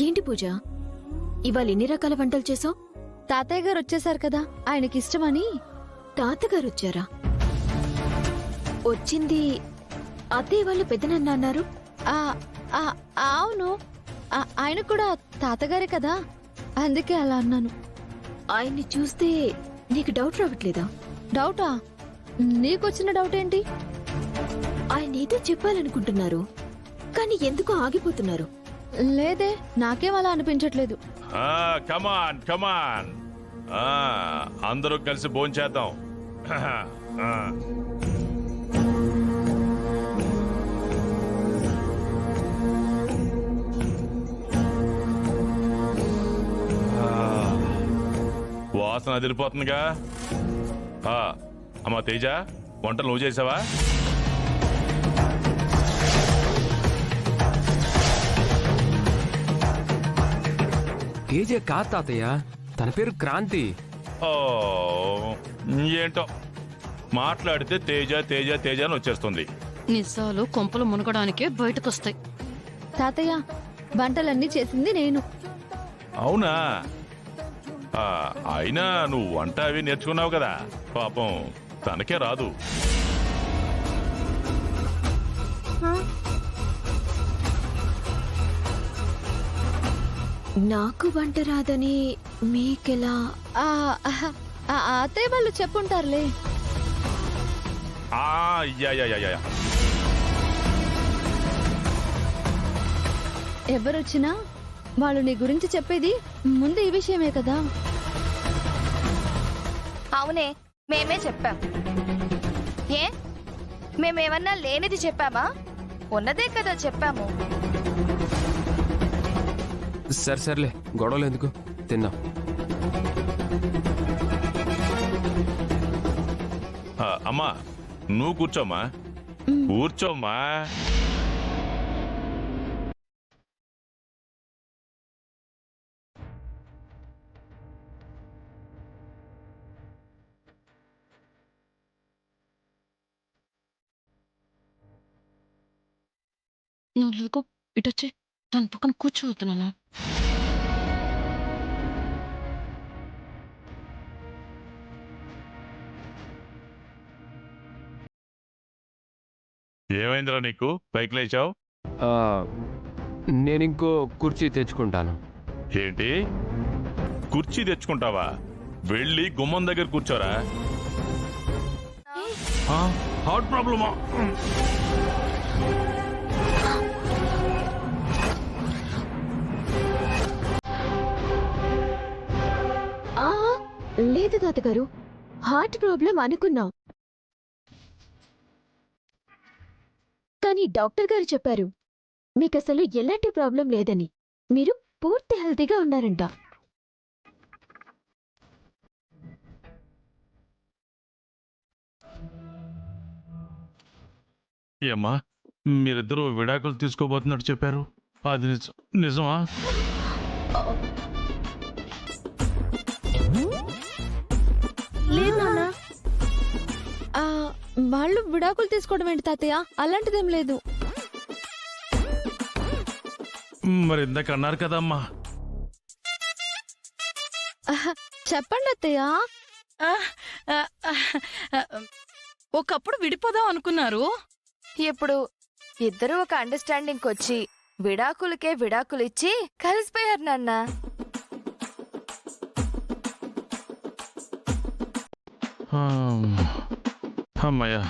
ఏంటి పూజ, ఇవాళ ఎన్ని రకాల వంటలు చేసావు? తాతయ్య గారు వచ్చేసారు కదా, ఆయనకి ఇష్టమని. తాతగారు వచ్చారా? వచ్చింది అత్తయ్య వాళ్ళు పెద్దనన్న అన్నారు. ఆ, ఆ, అవును, ఆయన కూడా తాతగారే కదా, అందుకే అలా అన్నాను. ఆయన్ని చూస్తే నీకు డౌట్ రావట్లేదా? డౌటా? నీకొచ్చిన డౌట్ ఏంటి? ఆయన ఏదో చెప్పాలనుకుంటున్నారు, కానీ ఎందుకో ఆగిపోతున్నారు. లేదే, నాకేం అలా అనిపించట్లేదు. కమాన్ కమాన్, అందరూ కలిసి భోంచేద్దాం. వాసన అదిరిపోతుందిగా. అమ్మా తేజ, వంటలు నువ్వు చేసావా? తేజ కాదు తాతయ్య, తన పేరు క్రాంతి. ఓ ఏంటో మాట్లాడితే తేజ తేజ తేజ అని వచ్చేస్తుంది. నిజాలు కొంపలు మునగడానికే బయటకొస్తాయి. తాతయ్య, వంటలన్నీ చేసింది నేను. అవునా? అయినా నువ్వు వంట అవి నేర్చుకున్నావు కదా, పాపం తనకే రాదు. నాకు వంట రాదని మీకెలా? అత్తయ్య వాళ్ళు చెప్పుంటారులే. Yeah yeah yeah yeah. ఎవరొచ్చినా వాళ్ళు నీ గురించి చెప్పేది ముందు ఈ విషయమే కదా. అవునే, మేమే చెప్పాం. ఏ మేమేమన్నా లేనిది చెప్పామా? ఉన్నదే కదా చెప్పాము. సర్లే, గొడవలు ఎందుకు, తిందాం. అమ్మా నువ్వు కూర్చోమ్మా, కూర్చోమ్మా. నువ్వు ఇటొచ్చి దాని పక్కన కూర్చోవుతున్నాను. ఏమైందిరా నీకు, పైకి లేచావు? నేను ఇంకో కుర్చీ తెచ్చుకుంటాను. ఏంటి, కుర్చీ తెచ్చుకుంటావా? వెళ్ళి గుమ్మం దగ్గర కూర్చోరా. హార్ట్ ప్రాబ్లమా? లేదు తాతగారు, హార్ట్ ప్రాబ్లం అనుకున్నాం, కానీ డాక్టర్ గారు చెప్పారు మీకు అసలు ఎలాంటి ప్రాబ్లం లేదని. మీరు పూర్తి హెల్తీగా ఉన్నారంట. ఏమ్మా, మీరిద్దరూ విడాకులు తీసుకోబోతున్నట్టు చెప్పారు, అది నిజమా? లేదు నాన్న, వాళ్ళు విడాకులు తీసుకోవడం ఏంటి తాతయ్య? అలాంటిదేం లేదు. మరి ఇందాక అన్నారు కదమ్మా. చెప్పండి అత్తయ్య. ఒకప్పుడు విడిపోదాం అనుకున్నారు, ఇప్పుడు ఇద్దరు ఒక అండర్స్టాండింగ్ వచ్చి విడాకులకే విడాకులిచ్చి కలిసిపోయారు నాన్న. అమ్మయ్యా,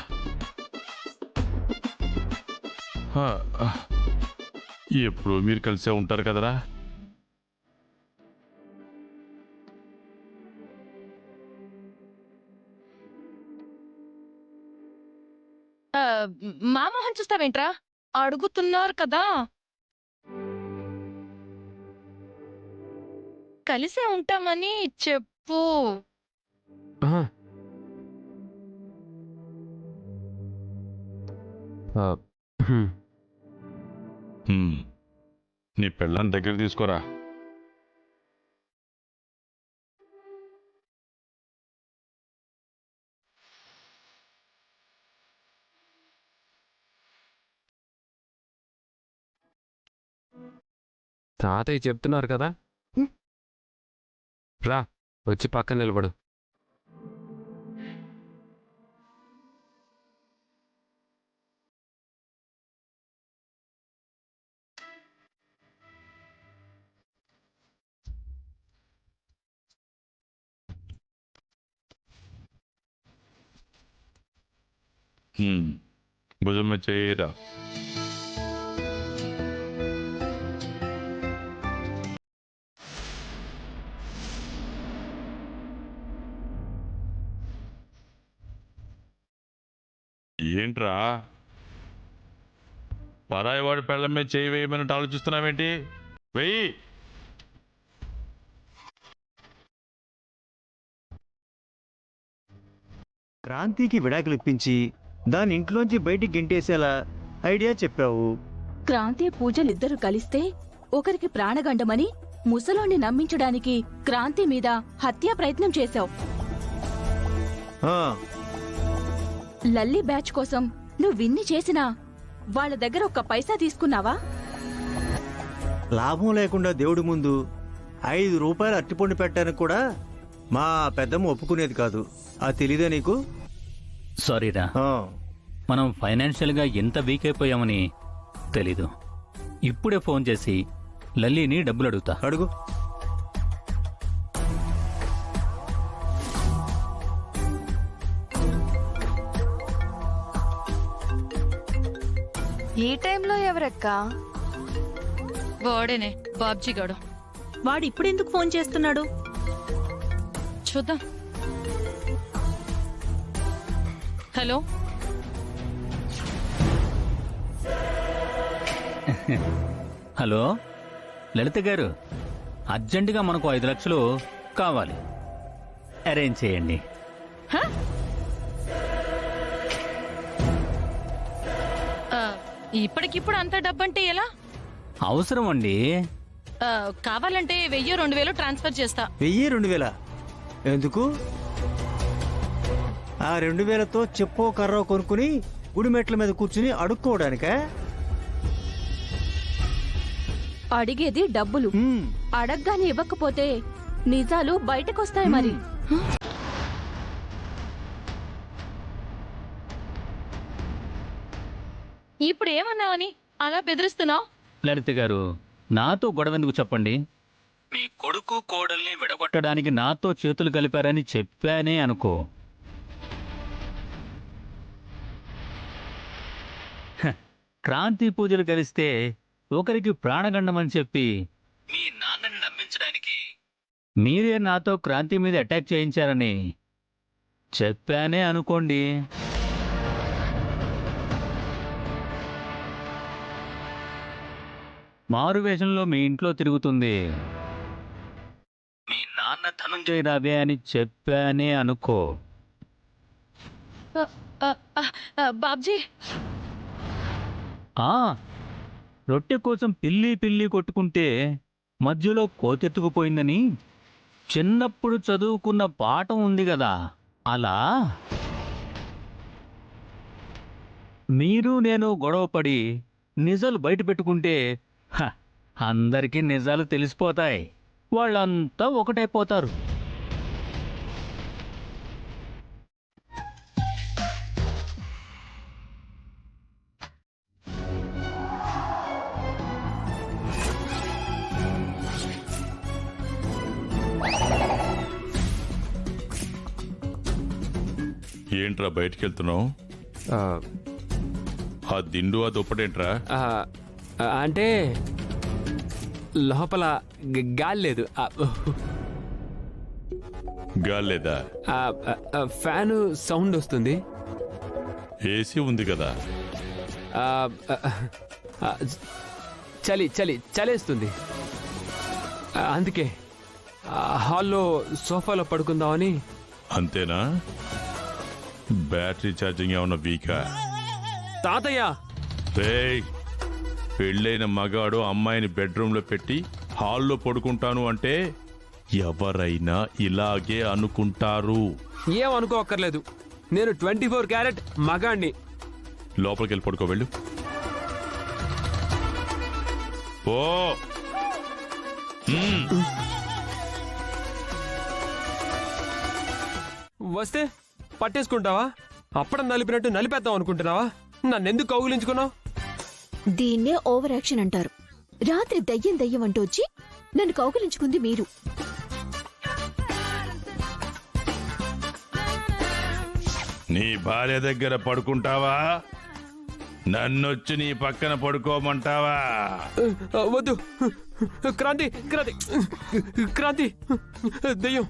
ఎప్పుడు మీరు కలిసే ఉంటారు కదరా. మా మొహం చూస్తావేంట్రా? అడుగుతున్నారు కదా. కలిసే ఉంటామని చెప్పు. నీ పెళ్ళాన్ని దగ్గర తీసుకోరా. తాతయ్య చెప్తున్నారు కదా రా వచ్చి పక్కన నిలబడు. భుజం మీద చేయరా. ఏంట్రా పరాయి వాడి పెళ్ళ మీద చేయి వేయమన్నట్టు ఆలోచిస్తున్నావేంటి? వెయ్యి. క్రాంతికి విడాకులు ఇప్పించి దాని ఇంట్లోంచి బయటికి గెంటేసేలా ఐడియా చెప్పావు. క్రాంతి పూజలిద్దరూ కలిస్తే ఒకరికి ప్రాణగండమని ముసలోని నమ్మించడానికి క్రాంతి మీద హత్యా ప్రయత్నం చేశావు. ఆ, లల్లి బ్యాచ్ కోసం నువ్విన్ని చేసినా వాళ్ళ దగ్గర ఒక్క పైసా తీసుకున్నావా? లాభం లేకుండా దేవుడి ముందు 5 రూపాయలు అట్టిపండు పెట్టడానికి కూడా మా పెద్దమ్మ ఒప్పుకునేది కాదు. అది తెలీదా నీకు? సారీరా, ఆ, మనం ఫైనాన్షియల్గా ఎంత వీక్ అయిపోయామని తెలీదు. ఇప్పుడే ఫోన్ చేసి లల్లీని డబ్బులు అడుగుతా. అడుగు. ఈ టైంలో ఎవరక్కా? వాడేనే బాబ్జీ గాడు. వాడు ఇప్పుడెందుకు ఫోన్ చేస్తున్నాడు? చూద్దాం. హలో, హలో లలిత గారు, అర్జెంటుగా మనకు 5 లక్షలు కావాలి, అరేంజ్ చేయండి. ఇప్పటికిప్పుడు అంత డబ్బంటే ఎలా? అవసరం అండి. కావాలంటే 1000-2000 ట్రాన్స్ఫర్ చేస్తా. 1000-2000 ఎందుకు? ఆ 2000తో చెప్పో కర్రో కొనుక్కుని గుడి మెట్ల మీద కూర్చుని అడుక్కోవడానికా? అడిగేది డబ్బులు. హ్మ్. అడగ్గానే ఇవ్వకపోతే నిజాలు బయటకొస్తాయి మరి. ఇప్పుడు ఏమన్నావని అలా బెదిరిస్తున్నావు? లలిత గారు, నాతో గొడవెందుకు చెప్పండి? మీ కొడుకు కోడల్ని విడగొట్టడానికి నాతో చేతులు కలిపారని చెప్పానే అనుకో. హ, క్రాంతి పూజలు కలిస్తే ఒకరికి ప్రాణగండమని చెప్పి మీ నాన్నని నమ్మించడానికి మీరే నాతో క్రాంతి మీద అటాక్ చేయించారని చెప్పానే అనుకోండి. మారువేషంలో మీ ఇంట్లో తిరుగుతుంది, మీ నాన్న ధనుంజయ రావే అని చెప్పానే అనుకో. బాబ్జీ, ఆ రొట్టె కోసం పిల్లి పిల్లి కొట్టుకుంటే మధ్యలో కోతెత్తుకుపోయిందని చిన్నప్పుడు చదువుకున్న పాఠం ఉంది కదా, అలా మీరు నేను గొడవపడి నిజాలు బయట పెట్టుకుంటే అందరికీ నిజాలు తెలిసిపోతాయి, వాళ్ళంతా ఒకటైపోతారు. ఏంట్రా బయటికి వెళ్తున్నావు? ఆ, ఆ దిండు ఆ దుప్పటేంట్రా? ఆ, అంటే లోపల గాలి లేదు. గాలేదా? ఫ్యాను సౌండ్ వస్తుంది. ఏసీ ఉంది కదా. ఆ, ఆ, చలి చలి చలేస్తుంది. అందుకే హాల్లో సోఫాలో పడుకుందామని. అంతేనా? బ్యాటరీ ఛార్జింగ్ ఏమన్నా వీకా? తాతయ్య, రేయ్, పెళ్ళైన మగాడు అమ్మాయిని బెడ్రూమ్లో పెట్టి హాల్లో పడుకుంటాను అంటే ఎవరైనా ఇలాగే అనుకుంటారు. ఏం అనుకోక్కర్లేదు, నేను 24 క్యారెట్ మగాణ్ణి. లోపలికి వెళ్ళి పడుకో, వెళ్ళు. ఓ మ్మ్. వస్తే పట్టేసుకుంటావా? అప్పడం నలిపినట్టు నలిపేద్దాం అనుకుంటున్నావా? నన్నెందుకు కౌగిలించుకున్నావు? దీన్నే ఓవర్ యాక్షన్ అంటారు. రాత్రి దయ్యం అంటూ వచ్చి నన్ను కౌగిలించుకుంది మీరు. నీ భార్య దగ్గర పడుకుంటావా? నన్నొచ్చి నీ పక్కన పడుకోమంటావా? వద్దు. క్రాంతి క్రాంతి క్రాంతి దెయ్యం.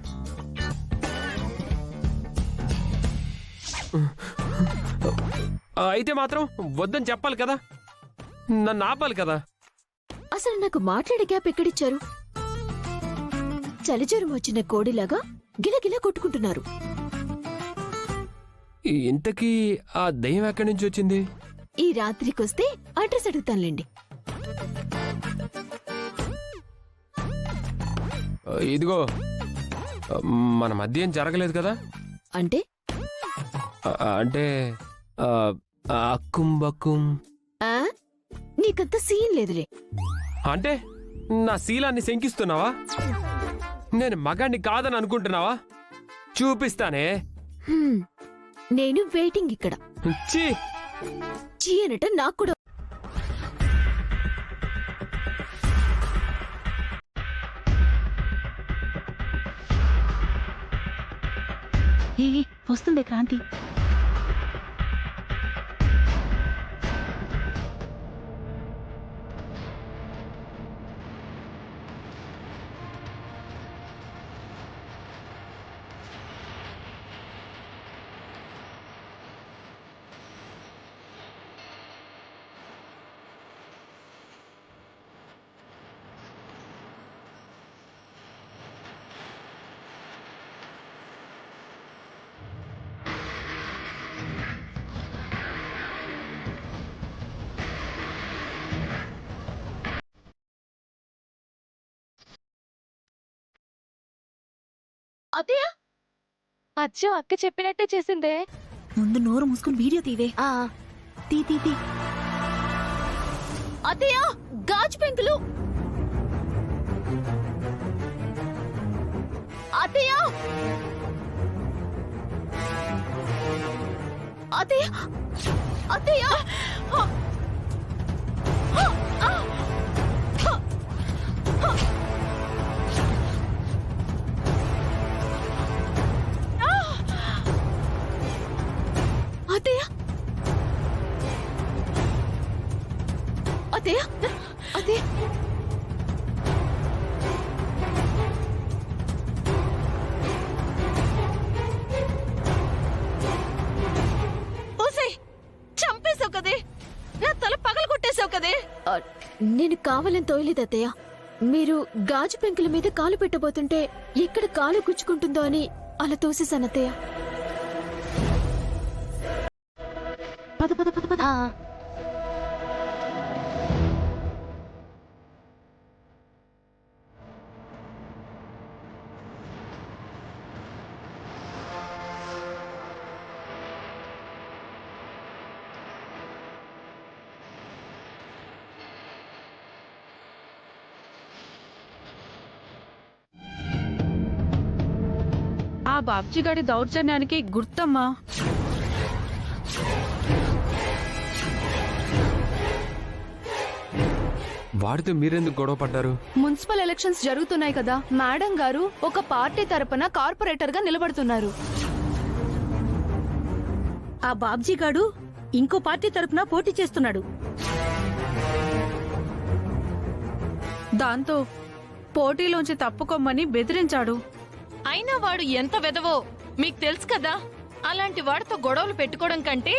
అయితే మాత్రం వద్దని చెప్పాలి కదా, నన్ను ఆపాలి కదా. అసలు నాకు మాట్లాడే గ్యాప్ ఎక్కడిచ్చారు? చలిజ్వరం వచ్చిన కోడిలాగా గిలగిలా కొట్టుకుంటున్నారు. ఇంతకీ ఆ దెయ్యం ఎక్కడి నుంచి వచ్చింది? ఈ రాత్రికొస్తే అడ్రస్ అడుగుతానులేండి. ఇదిగో, మన మధ్య ఏం జరగలేదు కదా? అంటే అంటే అక్కుం బక్కుం ఆ నీకంత సీన్ లేదులే. అంటే నా శీలాన్ని శంకిస్తున్నావా? నేను మగాడిని కాదని అనుకుంటున్నావా? చూపిస్తానే. హ్మ్, నేను వెయిటింగ్ ఇక్కడ. ఛీ, చీ అనట నాకు కూడా. వస్తుంది క్రాంతి. అత్తయ్య, అచ్చం అక్క చెప్పినట్టే చేసిందే. ముందు నోరు మూసుకుని వీడియో తీవే. తీ తీ తీ. అత్తయ్య, గాజు పెంకులు. అత్తయ్య, అత్తయ్య, అత్తయ్య. అత్తయ్య, అత్తయ్య, అత్తయ్య. చంపేశావు కదే, నా తల పగల కొట్టేశావు కదే. నేను కావాలని తోయలేదు అత్తయ్య. మీరు గాజు పెంకుల మీద కాలు పెట్టబోతుంటే ఎక్కడ కాలు గుచ్చుకుంటుందో అని అలా తోసేశాను అత్తయ్య. పద పద పద పద. ఆ బాబ్జీ గాడి దౌర్జన్యానికి గుర్తమ్మా. వాడితో మీరెందుకు గొడవ పడ్డారు? మున్సిపల్ ఎలక్షన్స్ జరుగుతున్నాయి కదా, మేడం గారు ఒక పార్టీ తరపున కార్పొరేటర్ గా నిలబడుతున్నారు. ఆ బాబ్జీ గాడు ఇంకో పార్టీ తరపున పోటీ చేస్తున్నాడు. దాంతో పోటీలోంచి తప్పుకోమని బెదిరించాడు. అయినా వాడు ఎంత వెదవో మీకు తెలుసు కదా. అలాంటి వాడితో గొడవలు పెట్టుకోవడం కంటే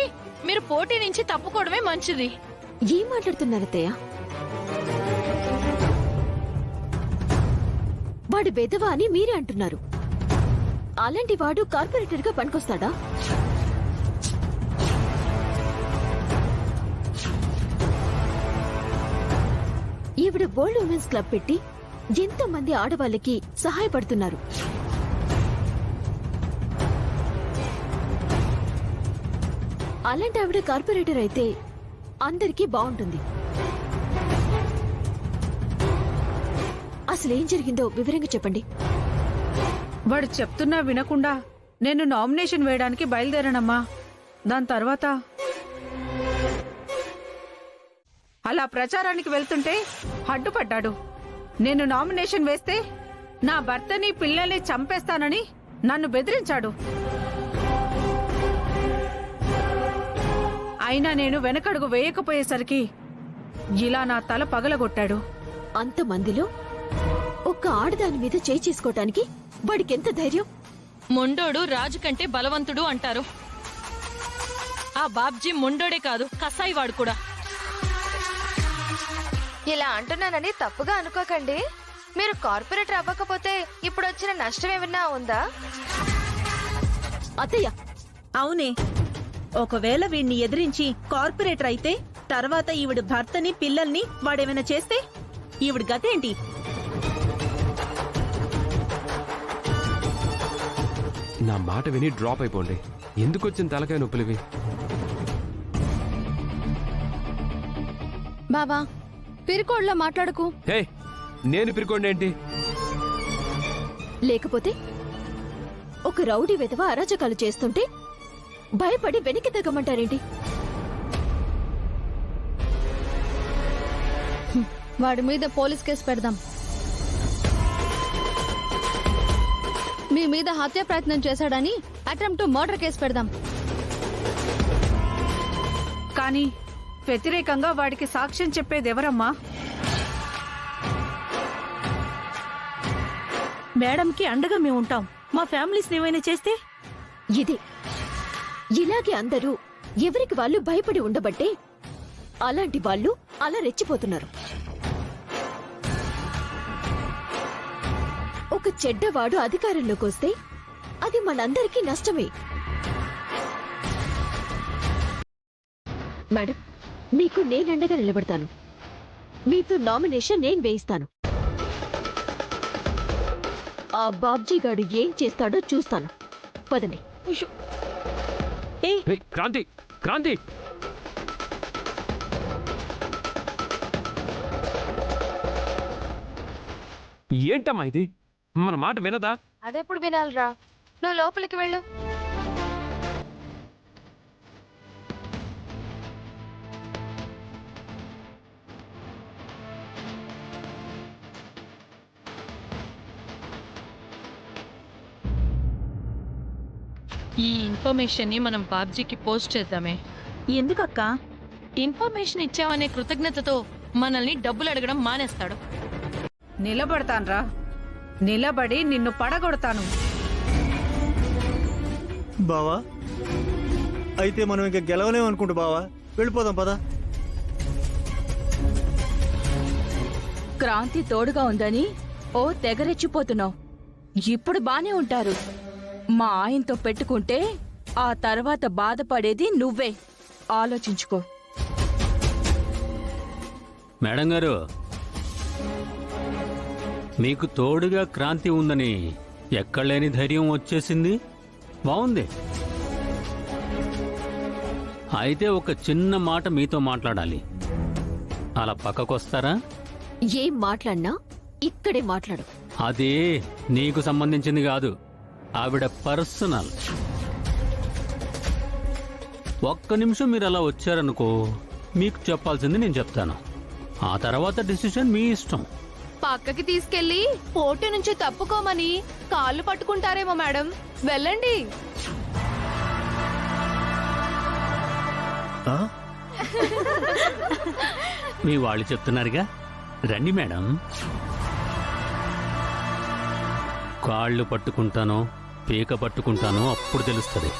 మీరు పోటీ నుంచి తప్పుకోవడమే మంచిది. ఏం మాట్లాడుతున్నారు అత్తయ్య? వాడు బెదవా అని మీరే అంటున్నారు. అలాంటి వాడు కార్పొరేటర్ గా పనికొస్తాడా? ఈవిడ వరల్డ్ ఉమెన్స్ క్లబ్ పెట్టి ఎంతో మంది ఆడవాళ్ళకి సహాయపడుతున్నారు. అలాంటి ఆవిడ కార్పొరేటర్ అయితే అందరికీ బాగుంటుంది. అసలు ఏం జరిగిందో వివరంగా చెప్పండి. వాడు చెప్తున్నా వినకుండా నేను నామినేషన్ వేయడానికి బయలుదేరానమ్మా. దాని తర్వాత అలా ప్రచారానికి వెళ్తుంటే అడ్డుపడ్డాడు. నేను నామినేషన్ వేస్తే నా భర్తని పిల్లల్ని చంపేస్తానని నన్ను బెదిరించాడు. అయినా నేను వెనకడుగు వేయకపోయేసరికి ఇలా నా తల పగలగొట్టాడు. అంతమందిలో ఒక్క ఆడదాని మీద చేయి చేసుకోవటానికి వాడికెంత ధైర్యం? మొండోడు రాజు కంటే బలవంతుడు అంటారు. ఆ బాబ్జీ మొండోడే కాదు, కసాయివాడు కూడా. ఇలా అంటున్నానని తప్పుగా అనుకోకండి. మీరు కార్పొరేటర్ అవ్వకపోతే ఇప్పుడు వచ్చిన నష్టం ఏమన్నా ఉందా? అత్తయ్య, అవునే, ఒకవేళ వీణ్ణి ఎదిరించి కార్పొరేటర్ అయితే తర్వాత ఈవిడ భర్తని పిల్లల్ని వాడేమైనా చేస్తే ఈవిడ గతేంటి? నా మాట విని డ్రాప్ అయిపోండి. ఎందుకు వచ్చిన తలకాయ నొప్పులివి? బావా, పిరికోడ్లో మాట్లాడకు. హే, నేను పిరుకోండి ఏంటి? లేకపోతే ఒక రౌడీ వెధవ అరాచకాలు చేస్తుంటే భయపడి వెనక్కి తగ్గమంటారేంటి? వాడి మీద పోలీస్ కేసు పెడదాం. మీ మీద హత్య ప్రయత్నం చేశాడని అటెంప్ట్ టు మర్డర్ కేసు పెడదాం. కానీ వ్యతిరేకంగా వాడికి సాక్ష్యం చెప్పేదెవరమ్మా? మేడంకి అండగా మేము ఉంటాం. మా ఫ్యామిలీస్ ఏమైనా చేస్తే ఇదే ఇలాగే అందరూ ఎవరికి వాళ్ళు భయపడి ఉండబట్టే అలాంటి వాళ్ళు అలా రెచ్చిపోతున్నారు. ఒక చెడ్డవాడు అధికారంలోకి వస్తే అది మనందరికీ నష్టమే. మేడం, మీకు నేనండగా నిలబడతాను. మీతో నామినేషన్ నేను వేయిస్తాను. ఆ బాబ్జీ గాడు ఏం చేస్తాడో చూస్తాను. పదండి. హే, క్రాంతి, క్రాంతి! ఏంటమ్మా ఇది? మన మాట వినదా? అదెప్పుడు వినాలిరా? నువ్వు లోపలికి వెళ్ళు. ఈ ఇన్ఫర్మేషన్ ని మనం బాబ్జీకి పోస్ట్ చేద్దామే. ఎందుకక్కా? ఇన్ఫర్మేషన్ ఇచ్చావనే కృతజ్ఞతతో మనల్ని డబ్బులు అడగడం మానేస్తాడు. నిలబడతాన్రా. నిలబడి నిన్ను పడగొడతాను. బావా, అయితే మనం ఇంకా గెలవలేం అనుకుంటా బావా. వెళ్ళిపోదాం పదా. క్రాంతి తోడుగా ఉందని ఓ తెగరెచ్చిపోతున్నావు. ఇప్పుడు బానే ఉంటారు. మా ఆయనతో పెట్టుకుంటే ఆ తర్వాత బాధపడేది నువ్వే. ఆలోచించుకో. మేడం గారు, మీకు తోడుగా క్రాంతి ఉందని ఎక్కడలేని ధైర్యం వచ్చేసింది. బాగుంది. అయితే ఒక చిన్న మాట మీతో మాట్లాడాలి. అలా పక్కకొస్తారా? ఏం మాట్లాడినా ఇక్కడే మాట్లాడు. అదే నీకు సంబంధించింది కాదు, ఆవిడ పర్సనల్. ఒక్క నిమిషం మీరు అలా వచ్చారనుకో, మీకు చెప్పాల్సింది నేను చెప్తాను. ఆ తర్వాత డిసిషన్ మీ ఇష్టం. పక్కకి తీసుకెళ్లి పోటీ నుంచి తప్పుకోమని కాళ్ళు పట్టుకుంటారేమో మేడం. వెళ్ళండి. మీ వాళ్ళు చెప్తున్నారుగా, రండి మేడం. కాళ్ళు పట్టుకుంటానో పీక పట్టుకుంటానో అప్పుడు తెలుస్తుంది.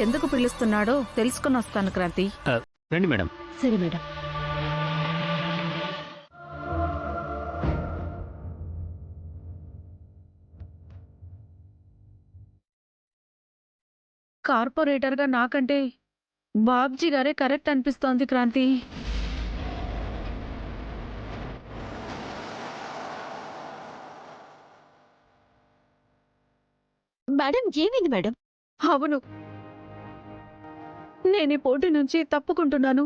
ఎందుకు పిలుస్తున్నాడో తెలుసుకుని వస్తాను క్రాంతి. రండి మేడం. సరే మేడం. కార్పొరేటర్ గా నాకంటే బాబ్జీ గారే కరెక్ట్ అనిపిస్తోంది క్రాంతి. మేడం, ఏమైంది మేడం? అవును, నేను ఈ పోటీ నుంచి తప్పుకుంటున్నాను.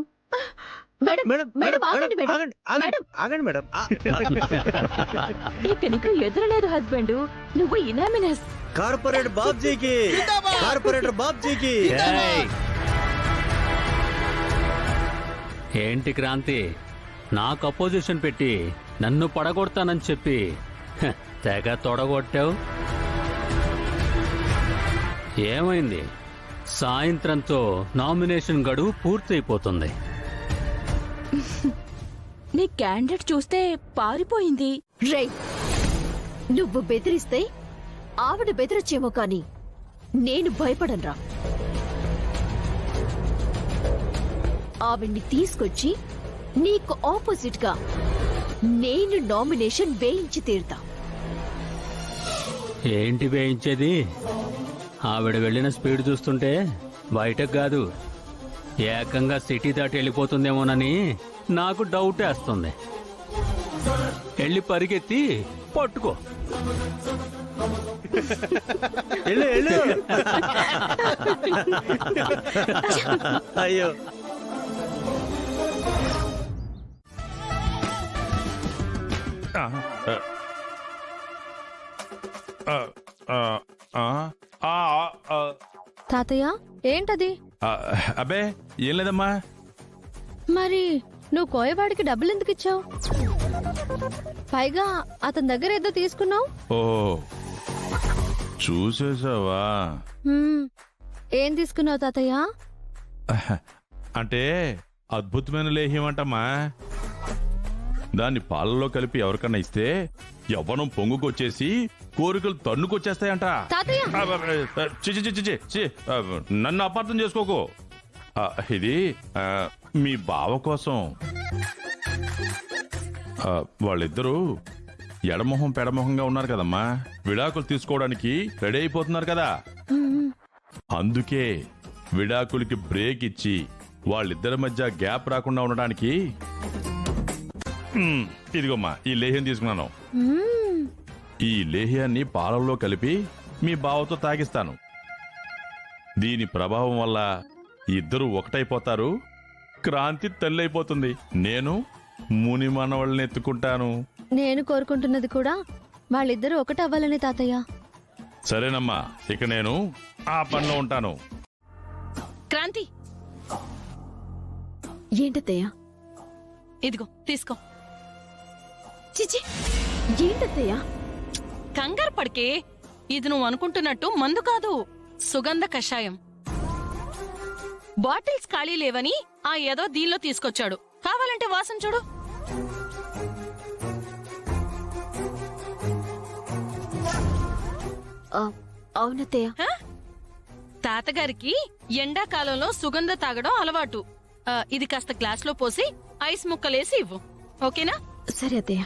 మేడం మేడం మేడం, ఆగండి మేడం. ఆగండి ఆగండి ఆగండి మేడం ఇక నీకు ఎదురలేదు హస్బెండ్, నువ్వు ఇనామినస్. Corporate బాబ్జీకి, corporator బాబ్జీకి. ఏంటి క్రాంతి, నాకు అపోజిషన్ పెట్టి నన్ను పడగొడతానని చెప్పి తెగ తొడగొట్టావు. ఏమైంది? సాయంత్రంతో నామినేషన్ గడువు పూర్తయిపోతుంది. నీ క్యాండిడేట్ చూస్తే పారిపోయింది. రే, నువ్వు బెదిరిస్తే ఆవిడ బెదిరొచ్చేమో కాని నేను భయపడనురా. ఆవిడ్ని తీసుకొచ్చి నీకు ఆపోజిట్ గా నేను నామినేషన్ వేయించి తీరుతా. ఏంటి వేయించేది? ఆవిడ వెళ్ళిన స్పీడ్ చూస్తుంటే బయటకు కాదు, ఏకంగా సిటీ దాటి వెళ్ళిపోతుందేమోనని నాకు డౌట్ వేస్తుంది. వెళ్ళి పరిగెత్తి పట్టుకో. వెళ్ళు వెళ్ళు. అయ్యో ఆ, ఆ, ఆ, ఆ, ఆ, ఆ, తాతయ్య ఏంటది? ఆ, అబ్బే ఏం లేదమ్మా. మరి నువ్వు కోయవాడికి డబ్బులు ఎందుకు ఇచ్చావు? పైగా అతని దగ్గర ఏదో తీసుకున్నావు. ఓ చూసేసావా? ఏం తీసుకున్నావు తాతయ్య? అంటే అద్భుతమైన లేహ్యం అంటమ్మా. దాన్ని పాలలో కలిపి ఎవరికన్నా ఇస్తే యవ్వనం పొంగుకొచ్చేసి కోరికలు తన్నుకొచ్చేస్తాయంట. తాతయ్య చి చి చి చి చి. నన్ను అపార్థం చేసుకోకు. ఇది మీ బావ కోసం. వాళ్ళిద్దరూ ఎడమొహం పెడమొహంగా ఉన్నారు కదమ్మా, విడాకులు తీసుకోవడానికి రెడీ అయిపోతున్నారు కదా. అందుకే విడాకులకి బ్రేక్ ఇచ్చి వాళ్ళిద్దరి మధ్య గ్యాప్ రాకుండా ఉండడానికి ఇదిగోమ్మా ఈ లేహ్యం తీసుకున్నాను. ఈ లేహ్యాన్ని పాలల్లో కలిపి మీ బావతో తాగిస్తాను. దీని ప్రభావం వల్ల ఇద్దరు ఒకటైపోతారు. క్రాంతి తల్లైపోతుంది. నేను ముని మనవళ్ళని ఎత్తుకుంటాను. నేను కోరుకుంటున్నది కూడా వాళ్ళిద్దరూ ఒకటవ్వాలని తాతయ్య. సరేనమ్మా, ఇక నేను ఆ పనిలో ఉంటాను. క్రాంతి, ఏంటత్తయ్యా? ఇదిగో తీసుకో. చిచి, ఏంటత్తయ్యా? కంగారు పడికే, ఇది నువ్వు అనుకుంటున్నట్టు మందు కాదు, సుగంధ కషాయం. బాటిల్స్ ఖాళీ లేవని ఆ ఏదో దీనిలో తీసుకొచ్చాడు. కావాలంటే వాసన చూడు. అవునత్తయ్య. హ? తాతగారికి ఎండాకాలంలో సుగంధ తాగడం అలవాటు. ఇది కాస్త గ్లాస్ లో పోసి ఐస్ ముక్కలేసి ఇవ్వు, ఓకేనా? సరే అత్తయ్య.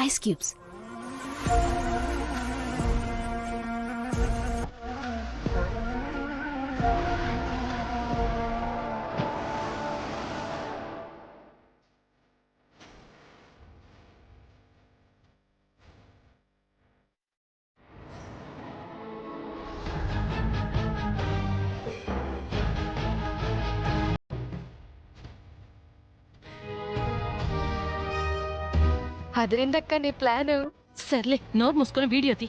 Ice cubes. అదేంటక్క నీ ప్లాన్? సర్లే, నోరు మూసుకొని వీడియో తీ.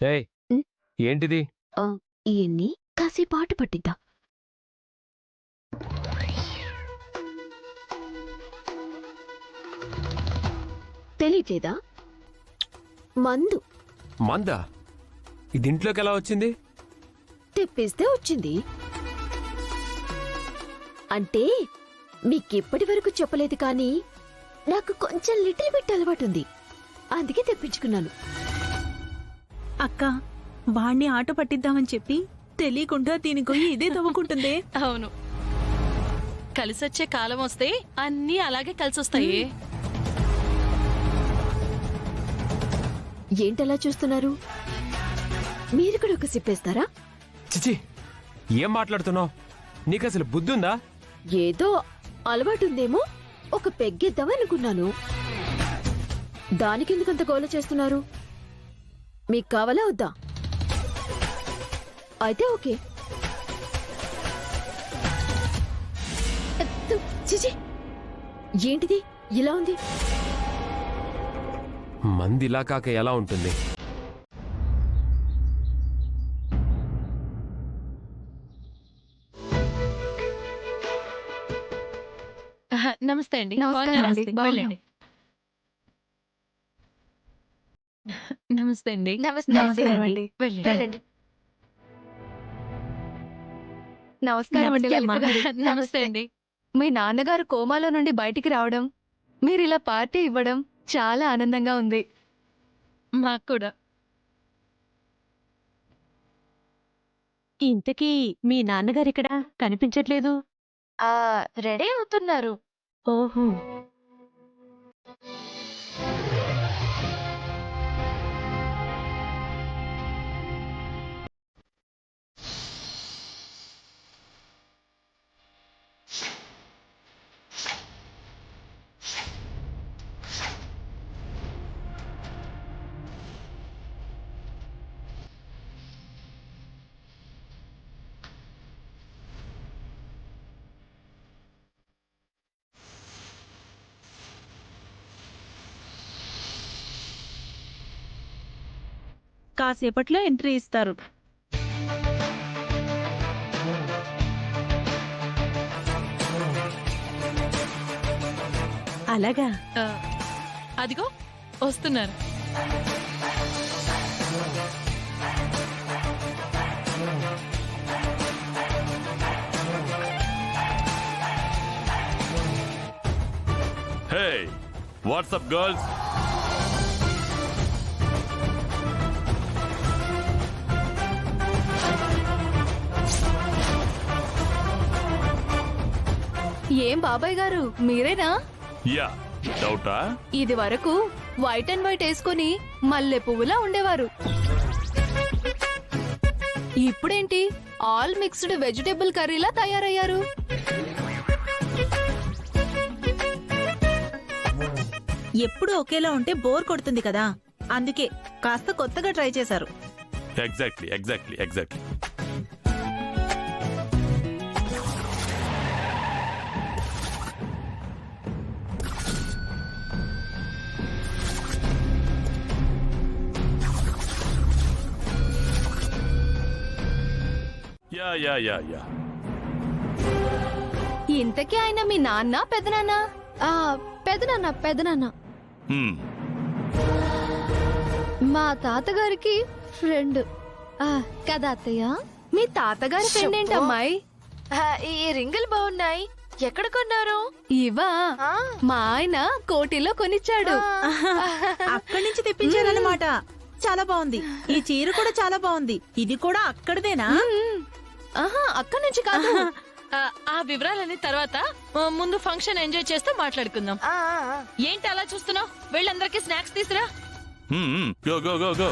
ఏయ్, ఏంటిది? ఇవన్నీ కాసేపు ఆట పట్టిద్దా. తెలియట్లేదా? మందు. మందా? ఇది ఇంట్లోకి ఎలా వచ్చింది? తెప్పిస్తే వచ్చింది. అంటే మీకిప్పటి వరకు చెప్పలేదు కానీ నాకు కొంచెం లిటిల్ బిట్ అలవాటుంది, అందుకే తెప్పించుకున్నాను. అక్క, వాణ్ణి ఆట పట్టిద్దామని చెప్పి తెలియకుండా దీని గొయ్యి ఇదే తవ్వుకుంటుందే. అవును, కలిసొచ్చే కాలం వస్తే అన్నీ అలాగే కలిసొస్తాయి. ఏంటలా చూస్తున్నారు? మీరు కూడా ఒక సిప్పేస్తారా? చిచి, ఏం మాట్లాడుతున్నావు? నీకు అసలు బుద్ధి ఉందా? ఏదో అలవాటుందేమో ఒక పెగ్గేద్దామనుకున్నాను. దానికెందుకంత గోల చేస్తున్నారు? మీకు కావాలా వద్దా? అయితే ఓకే. చిచి, ఏంటిది ఇలా ఉంది? మంది ఇలా కాక ఎలా ఉంటుంది? నమస్తే అండి. నమస్కారం అండి. వెళ్ళండి. నమస్తే అండి. నమస్కారం అండి. వెళ్ళండి. నమస్కారం అండి లలిత గారు. నమస్తే అండి. మీ నాన్నగారు కోమాలో నుండి బయటికి రావడం, మీరు ఇలా పార్టీ ఇవ్వడం చాలా ఆనందంగా ఉంది. మాకు కూడా. ఇంతకీ మీ నాన్నగారు ఇక్కడ కనిపించట్లేదు. రెడీ అవుతున్నారు. ఓహో. కాసేపట్లో ఎంట్రీ ఇస్తారు. అలాగా. అదిగో వస్తున్నారు. హే, వాట్సాప్ గర్ల్స్? ఏం బాబాయ్ గారు, మీరేనా? యా, డౌటా? ఇది వరకు వైట్ అండ్ వైట్ వేసుకుని మల్లె పువ్వులా ఉండేవారు. ఇప్పుడేంటి ఆల్ మిక్స్డ్ వెజిటేబుల్ కర్రీలా తయారయ్యారు? ఎప్పుడు ఒకేలా ఉంటే బోర్ కొడుతుంది కదా, అందుకే కాస్త కొత్తగా ట్రై చేశారు. Exactly exactly exactly. Yeah yeah yeah yeah. ఇంతకీ ఆయన మీ నాన్న పెదనాన్న? పెదనాన్న పెదనాన్న. హ్మ్. మా తాతగారికి ఫ్రెండ్. కదా అత్తయ్య? మీ తాతగారి ఫ్రెండ్ ఏంటమ్మాయి? ఈ రింగులు బాగున్నాయి. ఎక్కడ కొన్నారు? ఇవా మా ఆయన కోటిలో కొనిచ్చాడు. అక్కడి నుంచి తెప్పించారన్నమాట. చాలా బాగుంది. ఈ చీర కూడా చాలా బాగుంది. ఇది కూడా అక్కడదేనా? ఆహా, అక్కడి నుంచి కాదు. ఆ వివరాలన్నీ తర్వాత ముందు ఫంక్షన్ ఎంజాయ్ చేస్తూ మాట్లాడుకుందాం. ఏంటి అలా చూస్తున్నావు? వీళ్ళందరికీ స్నాక్స్ తీసురా. Go go go go.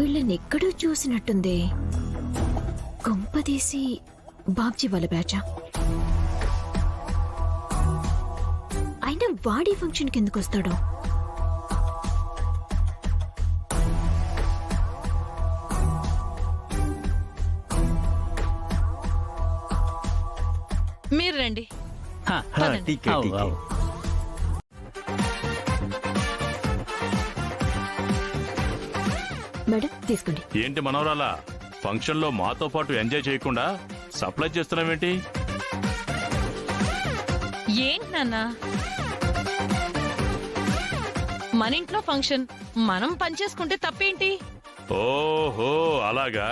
వీళ్ళని ఎక్కడో చూసినట్టుంది. కొంపదీసి బాబ్జీ వాళ్ళ బ్యాచా? అయినా వాడి ఫంక్షన్ కిందకు వస్తాడు. మీరు రండి. हाँ, ठीक है ठीक है. మేడం తీసుకోండి. ఏంటి మనవరాలా, ఫంక్షన్ లో మాతో పాటు ఎంజాయ్ చేయకుండా సప్లై చేస్తున్నావేంటి? ఏంటి నాన్న, మన ఇంట్లో ఫంక్షన్ మనం పనిచేసుకుంటే తప్పేంటి? ఓహో అలాగా,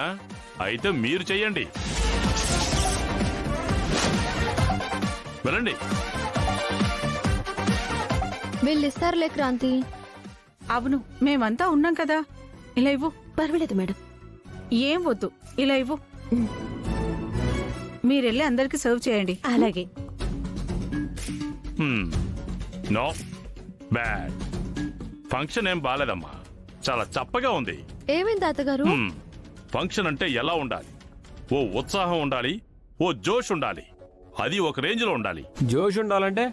అయితే మీరు చెయ్యండి. వెళ్ళండి. వీళ్ళు ఇస్తారులే క్రాంతి. అవును మేమంతా ఉన్నాం కదా. ఇలా ఇవ్వు. పర్వాలేదు మేడం. ఏం వద్దు, ఇలా ఇవ్వు. మీరెళ్ళి అందరికి సర్వ్ చేయండి. అలాగే. No bad. ఫంక్షన్ ఏం బాలేదమ్మా, చాలా చప్పగా ఉంది. ఏమైంది తాతగారు? ఫంక్షన్ అంటే ఎలా ఉండాలి? ఓ ఉత్సాహం ఉండాలి, ఓ జోష్ ఉండాలి, అది ఒక రేంజ్ లో ఉండాలి. జోష్ ఉండాలంటే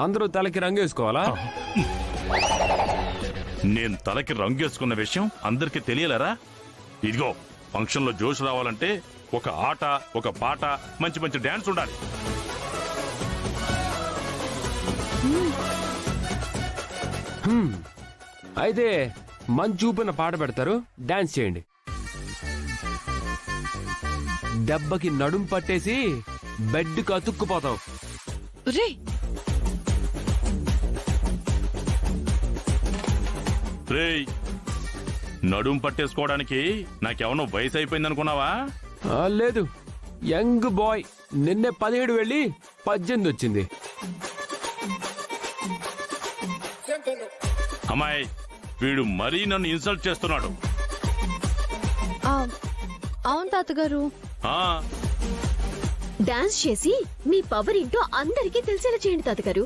అందరూ తలకి రంగు వేసుకోవాలా? నేను తలకి రంగేసుకున్న విషయం అందరికీ తెలియలేరా? ఇదిగో, ఫంక్షన్ లో జోష్ రావాలంటే ఒక ఆట, ఒక పాట, మంచి మంచి డాన్స్ ఉండాలి. అయితే మంచి చూపున పాట పెడతారు, డాన్స్ చేయండి. దెబ్బకి నడుం పట్టేసి బెడ్కి అతుక్కుపోతావు. రే రేయ్, నడుం పట్టేసుకోవడానికి నాకేమన్నా వయసు అయిపోయింది అనుకున్నావా? లేదు, యంగ్ బాయ్. నిన్నే 17 వెళ్ళి 18 వచ్చింది. అమ్మాయి, వీడు మరీ నన్ను ఇన్సల్ట్ చేస్తున్నాడు. అవును తాతగారు. ఆ డాన్స్ చేసి మీ పవర్ ఏంటో అందరికీ తెలిసేలా చేయండి తాతగారు.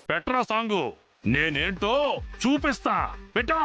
పెట్రా సాంగు, నేనేంటో చూపిస్తా. పెట్టా.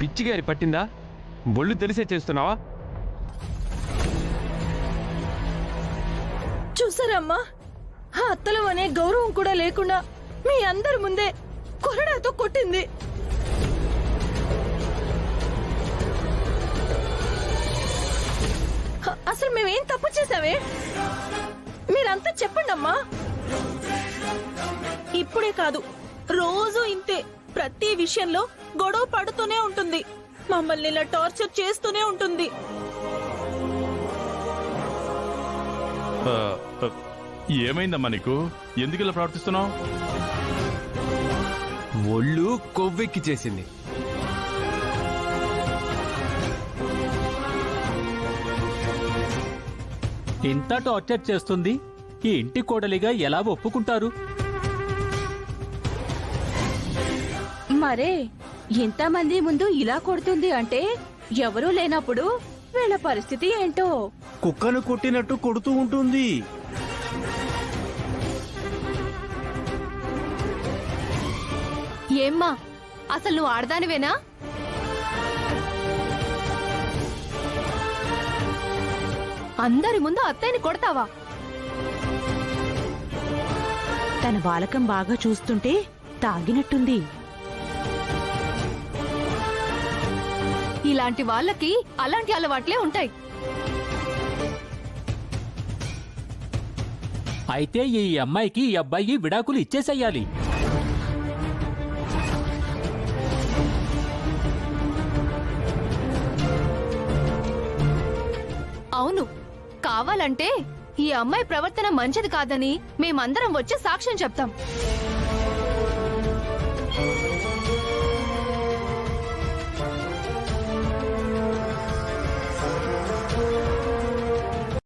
పిచ్చిగారి పట్టిందా? ఒళ్ళు తెలిసే చేస్తున్నావా? చూసారమ్మా, ఆ అత్తలు అనే గౌరవం కూడా లేకుండా మీ అందరి ముందే కొరడాతో కొట్టింది. అసలు మేమేం తప్పు చేసావే? మీరంతా చెప్పండి అమ్మా. ఇప్పుడే కాదు, రోజు ఇంతే. ప్రతి విషయంలో గొడవ పడుతూనే ఉంటుంది. మమ్మల్ని ఇలా టార్చర్ చేస్తూనే ఉంటుంది. ఏమైందమ్మా నీకు? ఎందుకు ఇలా ప్రవర్తిస్తున్నావు? ఒళ్ళు కొవ్వెక్కి చేసింది. ఇంత టార్చర్ చేస్తుంది, ఈ ఇంటి కోడలిగా ఎలా ఒప్పుకుంటారు? మరే ఇంతమంది ముందు ఇలా కొడుతుంది అంటే ఎవరూ లేనప్పుడు వీళ్ళ పరిస్థితి ఏంటో. కుక్కను కొట్టినట్టు కొడుతూ ఉంటుంది. ఏమ్మా, అసలు నువ్వు ఆడదానివేనా? అందరి ముందు అత్తయ్యని కొడతావా? తన బాలకం బాగా చూస్తుంటే తాగినట్టుంది. ఇలాంటి వాళ్ళకి అలాంటి అలవాట్లే ఉంటాయి. అయితే ఈ అమ్మాయికి ఈ అబ్బాయి విడాకులు ఇచ్చేసేయాలి. అవును, కావాలంటే ఈ అమ్మాయి ప్రవర్తన మంచిది కాదని మేమందరం వచ్చి సాక్ష్యం చెప్తాం.